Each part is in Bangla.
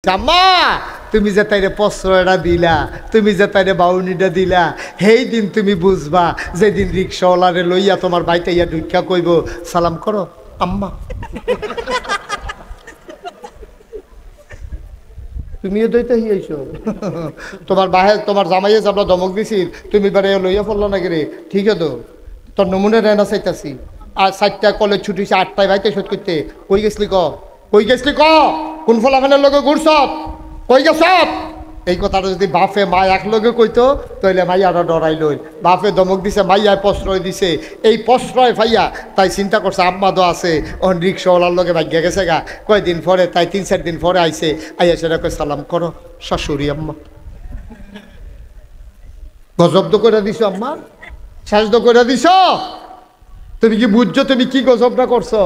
আম্মা তুমি যে তাইরে প্রশ্রয়টা দিলা, তুমি যে তাইরে বাউনিটা দিলা, সেই দিন তুমি বুঝবা যেদিন রিক্সাওয়ালারে লইয়া তোমার বাইতে ইয়া ঢুকা কইব সালাম করো আম্মা। তুমিও দইতে হিয়েছো তোমার বাহে তোমার জামাইয়ে আমরা ধমক দিছি, তুমি বারে লইয়া পড়লো নাকি রে? ঠিক আছে তো, তোর নমুনে নেয় না চাইতাছি। আর 4টা কলেজ ছুটি 8টায় বাইতে শোধ করতে কই গেছলি ক? কই গেছলি ক? কোন ফলাফানের লগে ঘুরছ? কই গেছ? এই কথাটা যদি বাপে মা এক লগে কইতো তাইলে মাইয়ারা ডরাই লই। বাপে ধমক দিছে, মাইয়ায় প্রশ্রয় দিছে, এই প্রশ্রয় ভাইয়া তাই চিন্তা করছে আম্মা তো আছে ওন রিক্সাওয়ালার লগে ভাগ্যা গেছে গা। কয়দিন পরে তাই 3-4 দিন পরে আইছে, আইয়া সেটা কই সালাম করো শাশুড়ি আম্মা। গজব তো করে দিছ আম্মা, সাজদ করে দিছ। তুমি কি বুঝছো তুমি কি গজবটা করছো?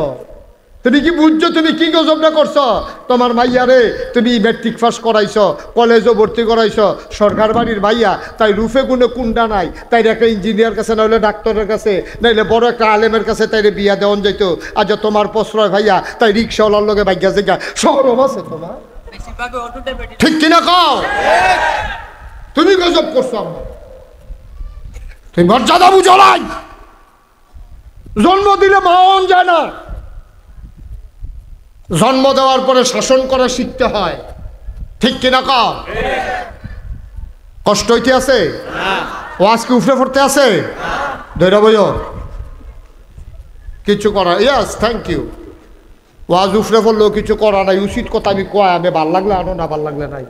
তুমি কি বুঝছো তুমি কি গজবটা করছো? তোমার মাইয়ারে তুমি ম্যাট্রিক পাস করাইছো, কলেজও ভর্তি করাইছো, সরকার বাড়ির মাইয়া, তাই রুফে গুনে কুন্ডা নাই, তাই একটা ইঞ্জিনিয়ার কাছে নাহলে ডাক্তারের কাছে নাইলে বড় একটা আলেমের কাছে তাইরে বিয়া দেওয়ান যাইতো। আজ তোমার প্রশ্রয় ভাইয়া তাই রিক্সাওয়ালার লগে ভাগ্যা জায়গা শহরম আছে তোমার, ঠিক কিনা কও? তুমি গজব করছো আম্মা, তুমি মর্যাদা বুঝো নাই। জন্ম দিলে মাওন যায় না, জন্ম দেওয়ার পরে শাসন করা শিখতে হয়, ঠিক কিনা কও? কষ্ট হইতে আছে, ওয়াজ কি উফরে পড়তে আছে? ধৈর্য বইও কিছু করা, ইয়াস থ্যাংক ইউ। ওয়াজ উফরে পড়লেও কিছু করা নাই, উচিত কথা আমি কয়, আমি ভাল লাগলে আনো না ভাল লাগলে নাই,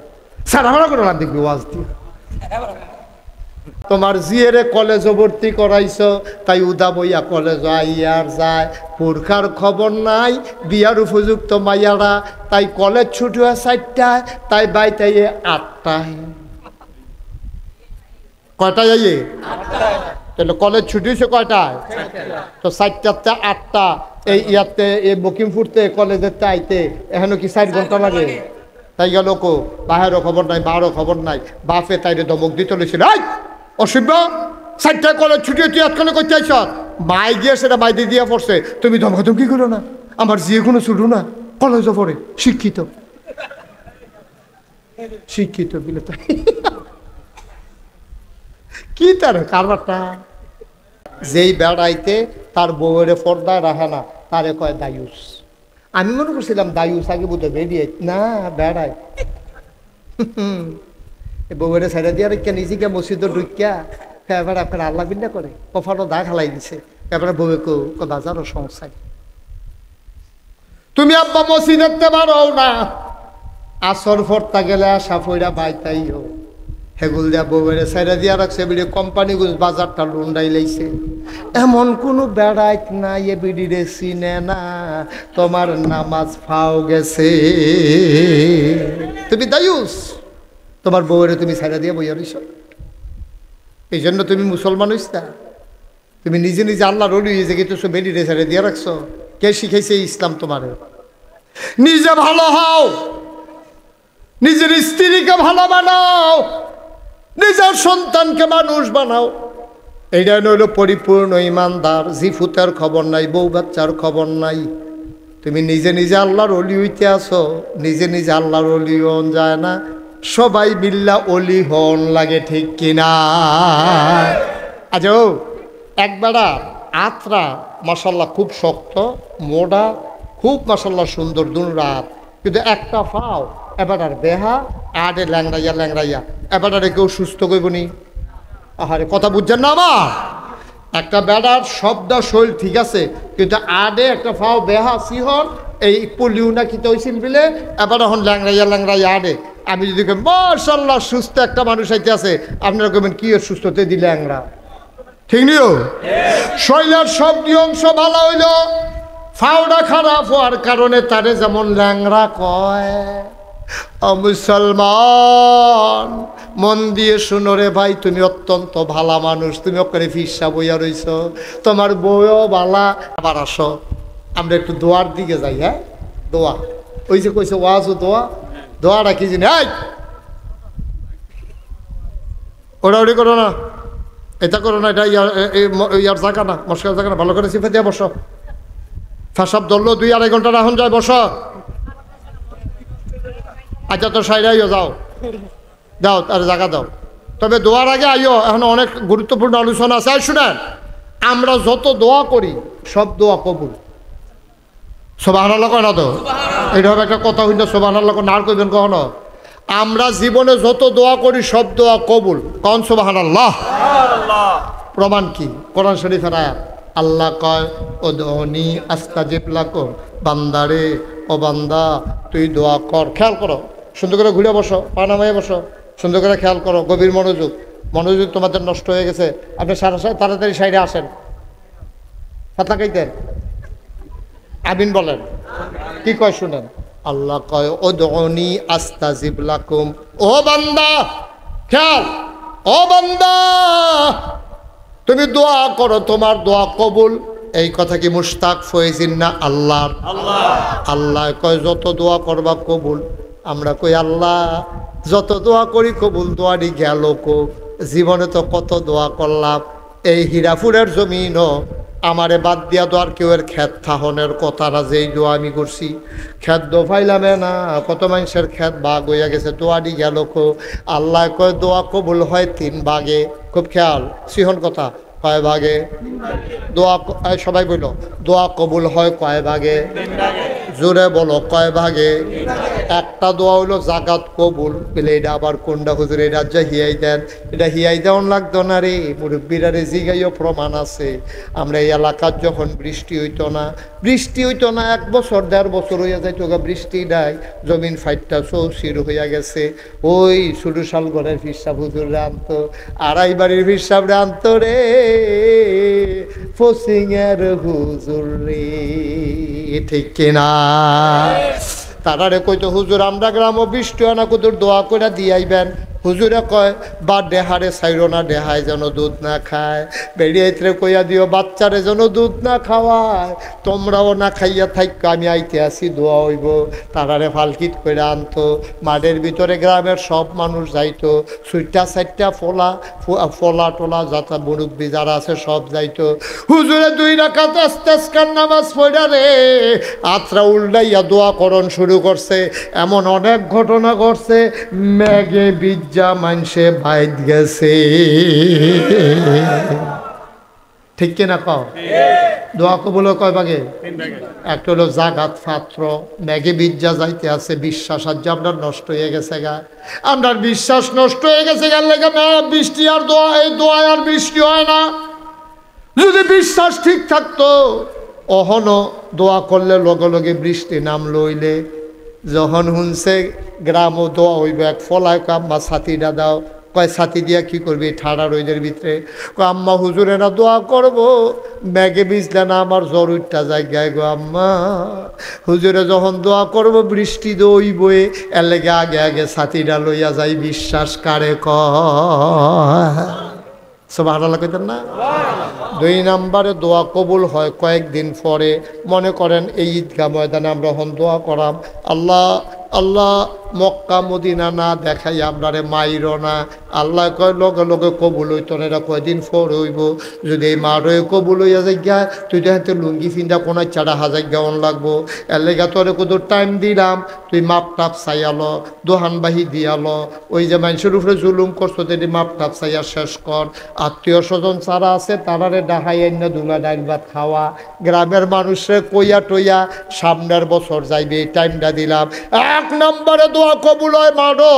স্যার আমরা করে না দেখবি ওয়াজ দিয়ে। তোমার জিয়েরে কলেজে ভর্তি করাইছো, তাই উদা বইয়া কলেজ আইয়ার যায়, পুরখার খবর নাই, বিয়ার উপযুক্ত মাইয়ারা, তাই কলেজ ছুটি হয় 4টায়, তাই বাইতে 8টায়। কয়টায় আইয়ে? তাহলে কলেজ ছুটি হয়েছে কয়টায়? তো 4টাতে 8টা, এই ইয়াতে এই বকিমপুরতে কলেজের আইতে এখনো কি 4 ঘন্টা লাগে? তাই গেল কো বাহেরও খবর নাই, বারও খবর নাই, বাপে তাইরে ধমক দিতে লইছিল, অসভ্য 4টায় কলেজ ছুটি তুই এতক্ষণে করতে আইস। মাই গিয়ে সেটা মাইদি দিয়ে পড়ছে, তুমি ধমকাধমকি করো না, আমার যে কোনো ছুটু না, কলেজে পড়ে, শিক্ষিত শিক্ষিত বিলে কি তার কারবারটা। যেই বেড়াইতে তার বউয়ের পর্দায় রাখে না, তারে কয় দায়ুস। আমি মনে করছিলাম দায়ুস আগে বুঝে বেরিয়ে না বেড়ায়, বউয়ের সাইডা দিয়ে রেখা নিজেকে মসজিদে ঢুকিয়া এবার আপনার আল্লাহ বিল্লা করে কফানো দা খালাই দিছে। এবারে বউয়ে বাজারও সংসার, তুমি আব্বা মসজিদে পারো না, আসর ফরতা গেলে আসা ফইরা বাইতাইও, হেগুল দিয়া বউয়ের সাইডা দিয়া রাখছে, বিড়ি কোম্পানিগুলো বাজারটা লুন্ডাই লাইছে। এমন কোনো বেড়াইত না এ বিড়িরে চিনে না, তোমার নামাজ ফাও গেছে, তুমি দায়ুস, তোমার বউরে তুমি সাইডা দিয়ে বইয়া রইছ। এই জন্য তুমি মুসলমান হইস না, তুমি নিজে নিজে আল্লাহর ওলি হয়েছে কিন্তু বেরিয়ে সাইডে দিয়ে রাখছ। কে শিখাইছে ইসলাম তোমার? নিজে ভালো হও, নিজের স্ত্রীকে ভালো বানাও, নিজের সন্তানকে মানুষ বানাও, এইটা নইল পরিপূর্ণ ইমানদার। জিফুতের খবর নাই, বউ বাচ্চার খবর নাই, তুমি নিজে নিজে আল্লাহর ওলি হইতে আসো। নিজে নিজে আল্লাহর ওলি হন যায় না, সবাই মিল্লা অলি হন লাগে, ঠিক কিনা? আচ্ছা একবারা আত্রা মাসাল্লাহ খুব শক্ত মোটা, খুব মাসাল্লাহ সুন্দর দুন রাত, কিন্তু একটা ফাও এবার আর বেহা আডে ল্যাংড়াইয়া ল্যাংড়াইয়া, এবার আর কেউ সুস্থ করবনি। আহারে কথা বুঝছেন না আমার? একটা বেড়ার শব্দ শৈল ঠিক আছে, কিন্তু আডে একটা ফাও বেহা সিহর, এই পলিউ না কি তৈছিল বিলে এবার এখন ল্যাংড়াইয়া ল্যাংড়াইয়া আডে। আমি যদি মাশাআল্লাহ সুস্থ একটা মানুষ আইতে আছে, আপনারা কবেন কি সুস্থতে দিলে ল্যাংড়া, ঠিক নিও? শৈলের সব অংশ ভালো হইল, ফাওটা খারাপ হওয়ার কারণে তারে যেমন ল্যাংড়া কয়। মুসলমান মন দিয়ে শুনো রে ভাই, তুমি অত্যন্ত ভালা মানুষ, তুমি ওখানে ফিসা বইয়া রইছ, তোমার বউও বালা। আবার আসো আমরা একটু দোয়ার দিকে যাই। হ্যাঁ দোয়া, ওই যে কইছে ওয়াজও দোয়া, দোয়াটা কি জানি, ওড়াউড়ি করো না, এটা করো না, এটা ইয়ার জায়গা না, মস্কার জায়গা না, ভালো করে সিফা দিয়া বসো। ফেসাব ধরলো 2-2.5 ঘন্টা রাখুন যায়, বসো। আচ্ছা তো সাইডাইও যাও, দাও তার জায়গা দাও। তবে দোয়ার আগে আইও, এখন অনেক গুরুত্বপূর্ণ আলোচনা আছে। শুনেন, আমরা যত দোয়া করি সব দোয়া কবুল। সুবহানাল্লাহ কয় না তো? এটা হবে একটা কথা হইল, সুবহানাল্লাহ না আর কইবেন কখনো? আমরা জীবনে যত দোয়া করি সব দোয়া কবুল। কোন সুবহানাল্লাহ? প্রমাণ কি? কোরআন শরীফের আয়াত। আল্লাহ কয় উদউনি আস্তাজিব লাকুম, বান্দারে ও বান্দা তুই দোয়া কর। খেয়াল করো, সুন্দর করে ঘুরে বসো, পা নামাইয়ে বসো, সুন্দর করে খেয়াল করো, গভীর মনোযোগ। মনোযোগ তোমাদের নষ্ট হয়ে গেছে। আপনি তাড়াতাড়ি সাইডে আসেন। ফাতা খাইতেন? আমিন বলেন। কি কয় শুনেন, আল্লাহ কয় উদউনি আস্তাজিব লাকুম। ও বান্দা খেয়াল, ও বান্দা তুমি দোয়া করো, তোমার দোয়া কবুল। এই কথা কি মুশতাক ফয়েজিন না আল্লাহর? আল্লাহ কয় যত দোয়া করবা কবুল। আমরা কই আল্লাহ যত দোয়া করি কবুল, দোয়ারি গেল কো। জীবনে তো কত দোয়া করলাম, এই হীরাপুরের জমিনও আমারে বাদ দিয়া দোয়ার কেউ এর খ্যাত থাহনের কথা না। যেই দোয়া আমি করছি খ্যাত দো ফাইলামে না, কত মানুষের খ্যাত ভাগ হইয়া গেছে, দোয়ারি গেল কো। আল্লাহ কয় দোয়া কবুল হয় 3 ভাগে। খুব খেয়াল, সিহন কথা। কয় ভাগে? দোয়া সবাই বলল, দোয়া কবুল হয় কয় ভাগে? জোরে বলো, কয় ভাগে? একটা দোয়া হইলো জাকাত কবুল। বলে এটা আবার কোনটা হুজুর? এটা যা হিয়াই দেন, এটা হিয়াই দেওয়ান লাগতো না রে মুরব্বীরা রে, জিগাইও প্রমাণ আছে। আমরা এই এলাকার যখন বৃষ্টি হইতো না 1 বছর 1.5 বছর হইয়া যাইতো, বৃষ্টি নাই, জমিন ফাইটটা চৌচির হইয়া গেছে। ওই ছোটো শাল ঘরের ফিরসাব হুজুররা আনতো, আড়াই বাড়ির ফিরসাবরা আনতো রে, ফসিংয়ের হুজুর রে, ঠিক কিনা? তারারে কইতো হুজুর আমরা গ্রাম বৃষ্টি হয় না, কুতুর দোয়া করে দিয়াইবেন। হুজুরে কয় বা ডেহারে চাইরো না, ডেহায় যেন দুধ না খায়। বেরিয়েতে কইয়া দিও বাচ্চারে যেন দুধ না খাওয়ায়, তোমরাও না খাইয়া থাইক, আমি আইতে আসি দোয়া হইব। তারারে ফালকিত করে আনতো, মাঠের ভিতরে গ্রামের সব মানুষ যাইতো, 6টা ফলা টোলা যাতা মুরব্বী যারা আছে সব যাইতো। হুজুরে 2 রাকাত ইস্তেসকার নামাজ পড়া রে আত্রা উল্টাইয়া দোয়া করণ শুরু করছে। এমন অনেক ঘটনা ঘটছে, মেঘে বিজ্জা মানুষে বাইত গেছে, ঠিক কিনা কও? দোয়া কবুল কয় ভাগে? একটা হলো জাগাত পাত্র, মেঘে বিজ্জা যাইতে আছে, বিশ্বাস আজ আপনার নষ্ট হয়ে গেছে গা। আপনার বিশ্বাস নষ্ট হয়ে গেছে গা, লেগে বৃষ্টি আর দোয়া, এই দোয়ায় আর বৃষ্টি হয় না। যদি বিশ্বাস ঠিক থাকতো অহনো দোয়া করলে লগে লগে বৃষ্টি নাম লইলে। যখন শুনছে গ্রাম দোয়া হইব, এক ফলায় আম্মা ছাতিটা দাও। কয় ছাতি দিয়া কি করবি ঠাড়া রোদের ভিতরে? কয় আম্মা হুজুরে না দোয়া করবো, ব্যাগে ভিজলে না আমার জ্বর উঠটা জায়গায় গো আম্মা। হুজুরে যখন দোয়া করবো বৃষ্টি দইবই, এর লেগে আগে আগে ছাতিটা লইয়া যাই। বিশ্বাস কারে কয়? সুবহানাল্লাহ কইতেন না? 2 নম্বরে দোয়া কবুল হয় কয়েকদিন পরে। মনে করেন এই ঈদগাহ ময়দানে আমরা হন দোয়া করাম, আল্লাহ আল্লাহ মক্কা মদিনা না দেখাই আপনারে মাইর না। আল্লাহ কয় লগে লগে কবুল হইতো না, এটা কয়দিন পর হইব। যদি এই মার হয়ে কবুল হইয়া যাই গা, তুই দেখতে লুঙ্গি ফিন্দা কোনায় চাড়া হাজার গাওয়ান লাগবো। এর লেগা তোরে কত টাইম দিলাম, তুই মাপ টাপ চাইয়ালো, দোহানবাহি দিয়ালো। ওই যে মানুষের উপরে জুলুম করছো, যদি মাপ টাপ চাইয়া শেষ কর। আত্মীয় স্বজন যারা আছে তারারে ডাহাই আইনা দুলা ডাইল ভাত খাওয়া। গ্রামের মানুষে কইয়া টইয়া সামনের বছর যাইবে, এই টাইমটা দিলাম। 1 নম্বরে দোয়া কবুল হয় মারো,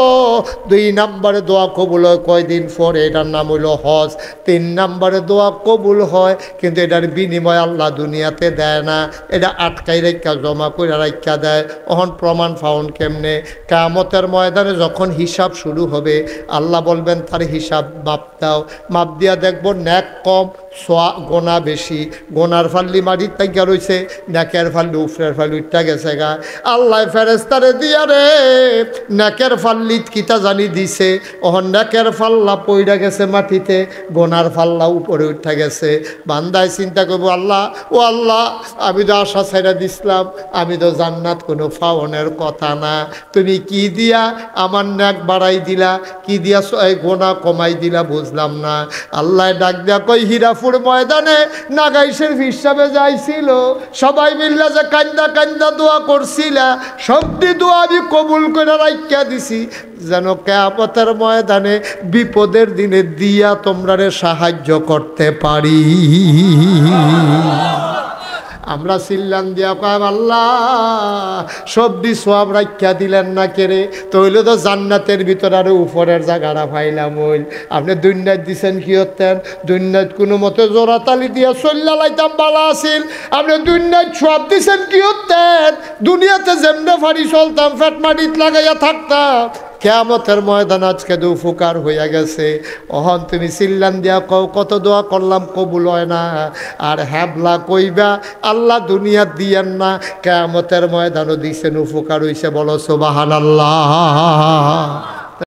2 নম্বরে দোয়া কবুল হয় কয়দিন পরে, এটার নাম হইল হজ। 3 নম্বরে দোয়া কবুল হয়, কিন্তু এটার বিনিময় আল্লাহ দুনিয়াতে দেয় না, এটা আটকাই রেখা জমা করে রাখা দেয়। অহন প্রমাণ ফাউন কেমনে? কিয়ামতের ময়দানে যখন হিসাব শুরু হবে, আল্লাহ বলবেন তার হিসাব মাপ দাও। মাপ দিয়া দেখবো ন্যাক কম, গোনা বেশি। গোনার ফাল্লি মাটির তাইকা রয়েছে, ন্যাকের ফাল্লি উফরের ফাল্লি উঠটা গেছে গা। আল্লাহ ফেরেস্তারে দিয়া রে ন্যাকের ফাল্লিত কিতা জানি দিছে, ওহন ন্যাকের ফাল্লা পইড়া গেছে মাটিতে, গোনার ফাল্লা উপরে উঠা গেছে। বান্দায় চিন্তা করবো, আল্লাহ ও আল্লাহ, আমি তো আশা ছাইড়া দিছিলাম, আমি তো জান্নাত কোনো ফাওনের কথা না, তুমি কি দিয়া আমার ন্যাক বাড়াই দিলা, কি দিয়া গোনা কমাই দিলা বুঝলাম না। আল্লাহ ডাক দেয়া কই, হীরাপুর গাজীপুর ময়দানে নাগাইশের হিসাবে যাইছিল, সবাই মিল্লা যে কান্দা কান্দা দোয়া করছিল, সবটি দোয়া আমি কবুল করে রাখিয়া দিছি, যেন কিয়ামতের ময়দানে বিপদের দিনে দিয়া তোমরা সাহায্য করতে পারি। আমরা চিল্লান দিয়া কয় আল্লাহ সবদি সওয়াব রাখিয়া দিলেন না কেরে, তইলে তো জান্নাতের ভিতর আরো উপরের জায়গাটা পাইলাম। হইল আপনি দুনিয়াত দিছেন কি হতেন? দুনিয়াত কোনো মতে জোড়াতালি দিয়া চল্লা লাইতাম ভালো আছিল। আপনি দুনিয়াত সব দিছেন কি হতেন? দুনিয়াতে যেমনে ফাড়ি চলতাম, ফেট মাটিত লাগাইয়া থাকতাম। কিয়ামতের ময়দান আজকে তো উপকার হইয়া গেছে। অহন তুমি চিল্লান দিয়া কও কত দোয়া করলাম কবুল হয় না, আর হ্যাবলা কইবা আল্লাহ দুনিয়াত দিয়েন না, কিয়ামতের ময়দানও দিছেন উপকার হইছে। বলো সুবহানাল্লাহ।